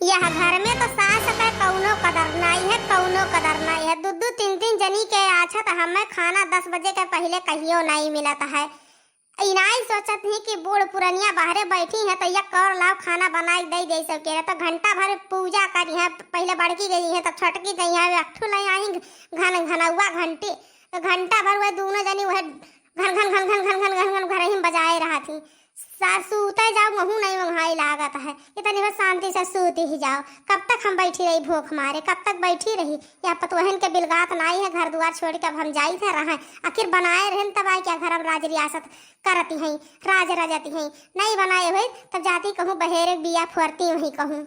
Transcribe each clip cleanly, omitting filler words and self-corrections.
यह घर में तो सास का कौनो कदर नहीं है, कौनो कदर नहीं है। दो दो तीन तीन जनी के आछत हमें खाना 10 बजे के पहले कहियो नहीं मिलता है। इनाई सोचत ही कि बूढ़ पुरनिया बाहरे बैठी है तो यह कर लाओ खाना बनाई दे दे सके तो घंटा भर पूजा करी है। पहले बड़की गई है तब छटकी गई है, अट्ठू लाई आई घन घनौआ घंटी तो घंटा भर वह दोनों जनी वह घन घन घन घन घन घन घन घर ही बजाए रहा थी। सूते जाओ महू नहीं वहाई लागत है, इतनी बस शांति से सूती ही जाओ। कब तक हम बैठी रही भूख मारे, कब तक बैठी रही। या पतोहन के बिलगात नहीं है, घर द्वार छोड़ के हम जाई थे रहा आखिर बनाए रहन तब आई क्या घर हम राज रियासत करती हैं, राज रजती हैं। नहीं बनाए हुए तब जाती कहूँ बहेरे बिया फुरती वही कहूँ।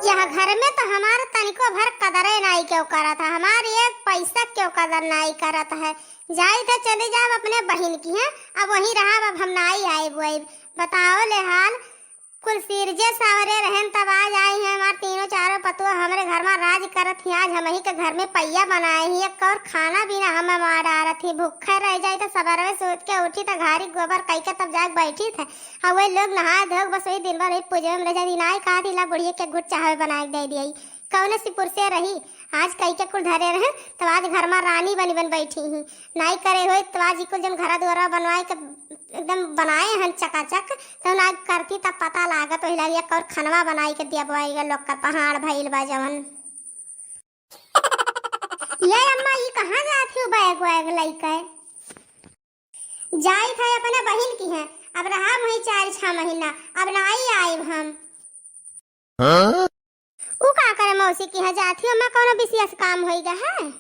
यह घर में तो हमारा तनिको भर कदरे नहीं क्यों करत है, हमारे एक पैसा क्यों कदर नहीं करत है। जाई तो चले जाओ अपने बहन की है, अब वहीं रहा, अब हम नहीं आए वो बताओ ले हाल। कुल सिरजे सावरे रहन तब आज आई है हमारे तीनों चारों पतुआ हमारे घर में राज करत थी। आज हम ही के घर में पैया बनाए ही एक और खाना भी ना हमें मार डालत थी। भूखा रह जाए तो सवेरे में सोच के उठी तो घारी गोबर कई के तब जाके बैठी थे। और वही लोग नहा धोक बस वही दिन भर पूजे में रह जाती। ना कहा थी ला बुढ़िया के गुड़ चाहे बना के दे दिया कौन सी पुरसे रही। आज कई के कुल धरे रहे तब आज घर में रानी बनी बन बैठी हूँ। नहीं करे हुए तो आज कुल जन घर द्वारा बनवाए के एकदम बनाए हैं चकाचक तो ना करती तब पता लागत वही लगी और खनवा बनाई के दिया बोएगा लोग का पहाड़ भइल बा जवन। ये अम्मा ये कहाँ जाती हो बैग वैग लइके जाई था अपने बहन की है। अब रहा वही 4-6 महीना अब नहीं आए हम। उ का करे मौसी की है जाती हो मैं कोनो विशेष काम होइगा है।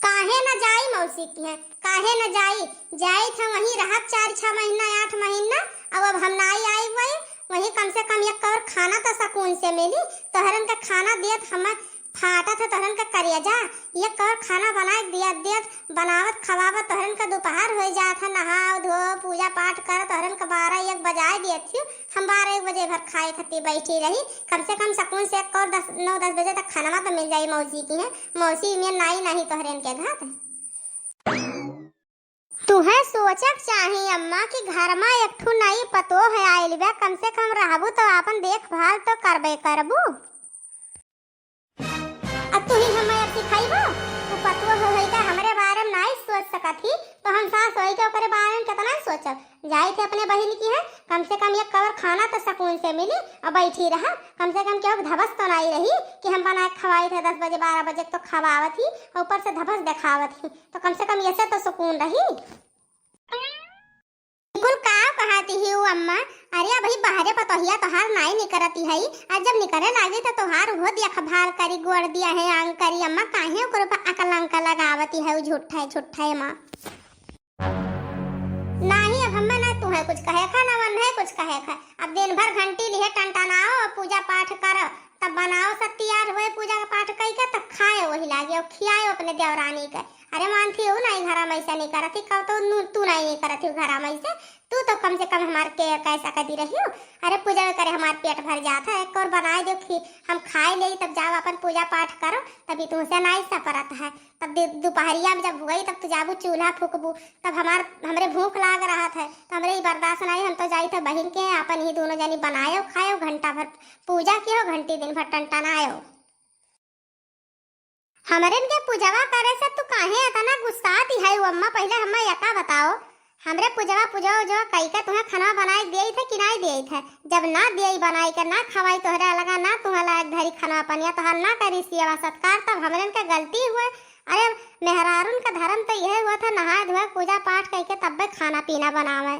काहे न जाई मौसी की है, काहे न जाई था वहीं रहा 4-6 महीना 8 महीना। अब हम नहीं आई वही कम से कम एक और खाना तो सुकून से मिली। तोहरन का खाना दियत हमें फाटा था तोहरन का करिया जा एक और खाना बनाए दियत बनावत खवावत तोहरन का दोपहर हो जात है। नहाओ धो पूजा पाठ कर तोहरन का 12-1 बजाए दियत थी। हम 12-1 बजे भर खाए खती बैठी रही। कम से कम सुकून से एक और 9-10 बजे तक खाना तो मिल जाई मौसी की है। मौसी में नहीं तोहरन के घात तुहे सोचक चाहिए अम्मा कि घर में एक ठू नहीं पतो है आइल बा कम से कम रहबू तो अपन देखभाल तो करबे करबू। अब तू ही हमें अब सिखाइबो तू पतो होई का हमरे बारे में नहीं सोच सकती तो हम सास होई के ओकरे बारे में कितना सोचब। जाई थे अपने बहन की है कम से कम एक कवर खाना तो सुकून से मिली और बैठी रहा। कम से कम क्यों धबस तो नहीं रही कि हम बना के खवाई थे 10 बजे 12 बजे तो खवावत ही और ऊपर से धबस दिखावत ही तो कम से कम ऐसे तो सुकून रही। कुल का कहती ही वो अम्मा अरे भाई बाहरे पतोहिया तोहार नहीं निकरती है। आज जब निकरे लागे तो तोहार वो दिया खभाल करी गोड़ दिया है आंग करी अम्मा काहे ओकर ऊपर अकलंक लगावती है। झूठा है माँ नहीं अब हमें ना तू है कुछ कहे खा ना मन है कुछ कहे खा। अब दिन भर घंटी लिए टंटनाओ पूजा पाठ करो तब बनाओ सब तैयार हुए पूजा पाठ कई के तब खाए वही लागे और खियाए अपने देवरानी के। अरे मानती हो नहीं घर में ऐसा नहीं करती कब तो तू नहीं करती घर में ऐसे तू तो कम से कम हमारे के कैसा करती रही हो। अरे पूजा करे हमारे पेट भर जाता है एक और बनाए दो हम खाए ले तब जाओ अपन पूजा पाठ करो तभी तुमसे नहीं सपरत है। तब दोपहरिया में जब हुई तब तो जाबू चूल्हा फूकबू तब हमरे भूख लाग रहा था तो हमरे बर्दाश्त नहीं। हम तो जाई थे बहन के अपन ही दोनों जनी बनाए खाए घंटा भर पूजा कियो घंटी दिन भर टंटनायो। हमरे के पूजवा करे से तू काहे इतना गुस्साती है अम्मा पहले हमें यका बताओ। हमरे पूजवा जो कई का तुम्हें खाना बनाए दिए थे कि नहीं दिए थे। जब ना दिए बनाई कर ना खवाई तोहरा लगा ना तुम्हारा धरी खाना पनिया तो ना करी सेवा सत्कार तब हमरे का गलती हुआ। अरे मेहरारून का धर्म तो यह हुआ था नहा धोए पूजा पाठ करके तब खाना पीना बनावे।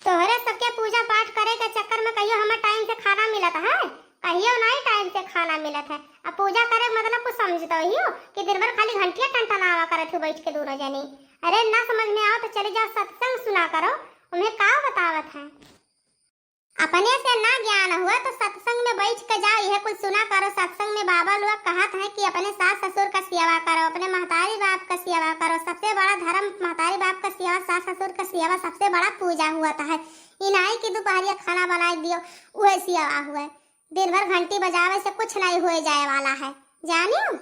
तोहरे सबके पूजा पाठ करे के चक्कर में कहियो हमें टाइम से खाना मिलता है कहियो नहीं टाइम से खाना मिलत है। अब पूजा करे मतलब कुछ समझते हो कि दिन भर खाली घंटिया टंटनावा करत हो बैठ के दोनों जनी। अरे ना समझ में आओ तो चले जाओ सत्संग सुना करो उन्हें का बतावत है। अपने से ना ज्ञान हुआ तो सत्संग में बैठ के जाओ यह कुछ सुना करो। सत्संग में बाबा लोग कहत है कि अपने सास ससुर का सेवा करो अपने महतारी बाप का सेवा करो। सबसे बड़ा धर्म महतारी बाप का सेवा सास ससुर का सेवा सबसे बड़ा पूजा हुआ है। इनाई की दोपहरिया खाना बनाए दियो वह सेवा हुआ। दिन भर घंटी बजावे से कुछ नहीं हो जाए वाला है जानियो।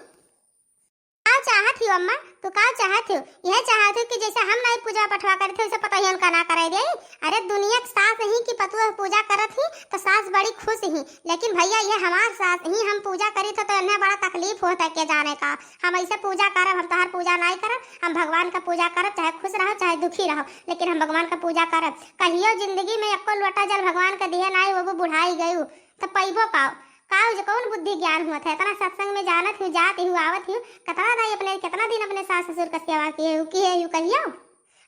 चाहत हो अम्मा? तू का चाहत हो? यह चाहत हो कि जैसे हम नहीं पूजा पठवा करते वैसे पता ही उनका ना करे दे। अरे दुनिया की सास ही की पतुआ पूजा करत ही तो सास बड़ी खुश ही, लेकिन भैया ये हमार सास ही हम पूजा करी तो इन्हें बड़ा तकलीफ होता है के जाने का। हम ऐसे पूजा करब, हम तोहार पूजा नहीं करब, हम भगवान का पूजा करब, चाहे खुश रहो चाहे दुखी रहो, लेकिन हम भगवान का पूजा करब। कहियो जिंदगी में एको लोटा जल भगवान का दिए नहीं, वो बुढ़ाई गयू तो पैबो पाओ काउ जो कौन बुद्धि ज्ञान हुआ था। इतना सत्संग में जानत हूँ, जात हूँ, आवत हूँ, कितना दिन अपने सास ससुर का सेवा किए हूँ कहियो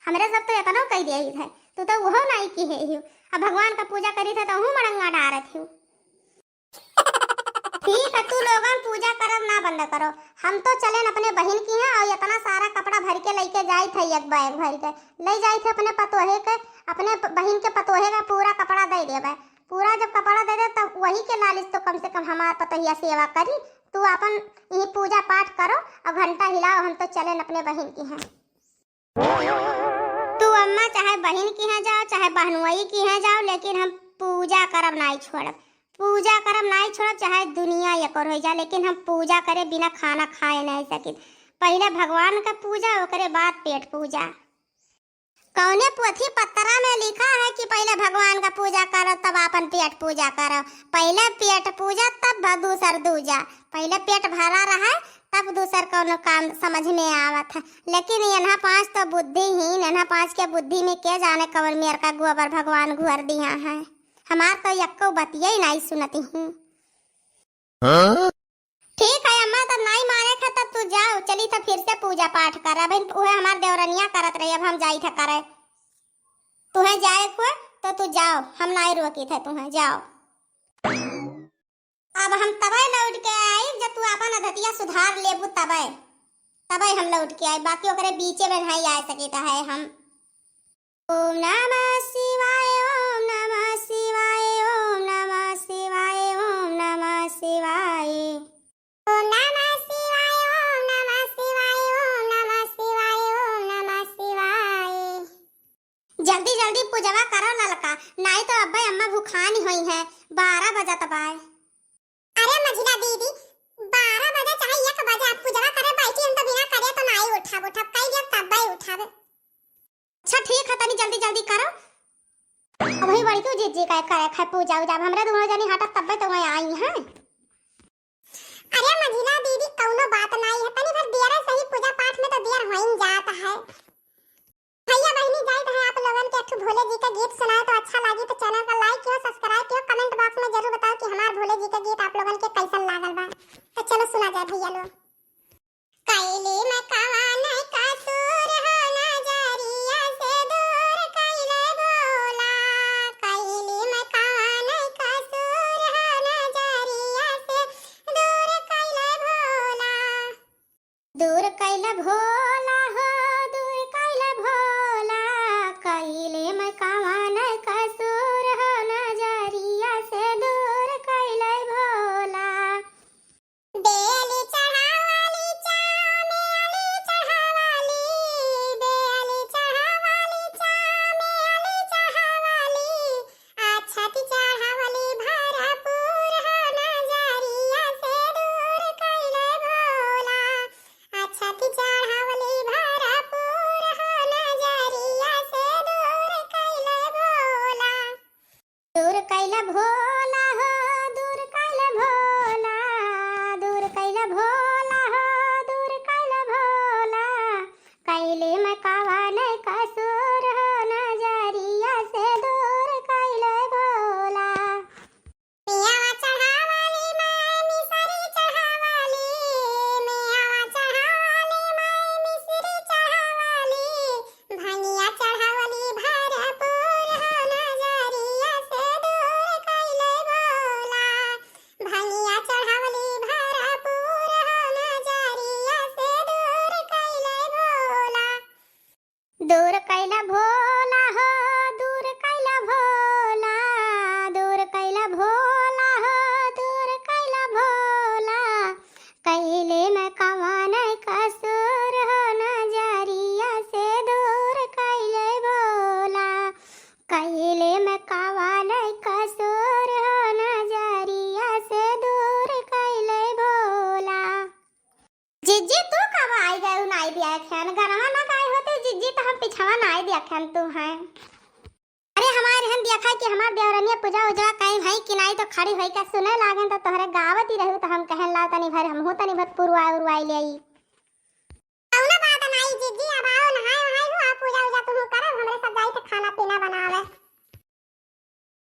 हमरे सब तो इतना कह दिए थे, तू तो वो नहीं की है। अब भगवान का पूजा करी थे तो हूँ मड़ंगा डारत हूँ। ठीक है, तू लोगन पूजा करब ना बंद करो। हम तो चले अपने बहन की है और इतना सारा कपड़ा भर के लेके जाई थे, एक बैग भर के ले जाई थे अपने पतोहे के, अपने बहन के पतोहे का पूरा कपड़ा दे देवे। पूरा जब कपड़ा दे दे तब वही के लालिश तो कम से कम हमार पतोहिया सेवा करी। तू अपन ये पूजा पाठ करो और घंटा हिलाओ, हम तो चले अपने बहन की है। तू अम्मा चाहे बहन की है जाओ चाहे बहनोई की है जाओ, लेकिन हम पूजा करब नहीं छोड़ब, पूजा करब नहीं छोड़ब चाहे दुनिया यकर हो जाए, लेकिन हम पूजा करे बिना खाना खाए नहीं सकित। पहले भगवान का पूजा ओकरे बाद पेट पूजा। कौने पोथी पत्रा में लिखा है कि पहले भगवान का पूजा करो तब अपन पेट पूजा करो? पहले पेट पूजा तब दूसर दूजा। पहले पेट भरा रहा तब दूसर कोनो काम समझ में आवत है। लेकिन यहाँ पांच तो बुद्धिहीन, यहाँ पांच के बुद्धि में के जाने कवर मेर का गोबर भगवान घुर दिया है। हमार तो यक्को बतिया ही नहीं सुनती हूँ। ठीक है अम्मा, तब नहीं माने थे तब तू जाओ, चली तो फिर से पूजा पाठ कर। अब वह हमार देवरनिया करत रही, अब हम जाई थे करे। तुम्हें जाए को तो तू जाओ, हम नहीं रोकी थे, तुम्हें जाओ। अब हम तबे लौट के आई जब तू अपन अधतिया सुधार लेबू, तबे हम लौट के आई, बाकी ओकरे बीचे में नहीं आ सकेता है हम। ओम नमः शिवाय, ओम नमः शिवाय, ओम नमः शिवाय, ओम नमः शिवाय, ओम नमः शिवाय, ओम नमः शिवाय, ओम नमः शिवाय, ओम नमः शिवाय। जल्दी जल्दी पूजवा करो ललका, नहीं तो अब्बे अम्मा भूखानी हुई है। 12 बजे तब आए। अरे मझिला दीदी, 12 बजे चाहे 1 बजे आप पूजवा करे बैठी, हम तो बिना करे तो नहीं उठाब कई दिया तब ही उठाब। अच्छा ठीक है, तनी जल्दी जल्दी करो। अभी बड़ी तू जी का करे खाए पूजा उजा, हमरा दोनों जनी हटत तब तो मैं आई हैं। अरे मझिला दीदी कौनो बात नहीं है, तनी भर देर सही पूजा पाठ में तो देर हो ही जाता है। भैया बहनी जाइत है आप लोगन के एक भोले जी का गीत सुनाए तो अच्छा लगी तो चैनल को लाइक कियो, सब्सक्राइब कियो, कमेंट बॉक्स में जरूर बताओ कि हमार भोले जी का गीत आप लोगन के कैसन लागल बा। तो चलो सुना जाए भैया लोग। कैले में कवान कसूर हो नजरिया से दूर कैले भोला, कैले में कवान कसूर हो नजरिया से दूर कैले भोला, दूर कैले भोला हो, दूर कैले भोला, कैले में कवान कसूर हो नजरिया से दूर कैले भोला। बेली चढ़ावाली चामेली चढ़ावाली, बेली चढ़ावाली चामेली चढ़ावाली, अक्षत चढ़ावाली भरपूर हो नजरिया से दूर कैले भोला, अक्षत चढ़ावाली भरपूर हो नजरिया से दूर कैले भोला, दूर कैले भोला हो, दूर कैले भोला, दूर कैले भोला हो, दूर कैले भोला, कैले में कवान कसूर हो नजरिया से दूर कैले भोला। मियावा चढ़ावाली मैं मिसरी चढ़ावाली, मियावा चढ़ावाली मैं मिसरी चढ़ावाली, भंगिया चढ़ावाली भरपूर हो नजरिया से दूर कैले रखन तू है। अरे हमारे हन देखा कि हमार देवरनिया पूजा उजा कहीं भाई कि नहीं तो खड़ी होई का सुने लागन तो तोहरे गावत ही रहू तो हम कहन ला तनी भर हमहू तनी भर पुरवा उरवाई ले आई।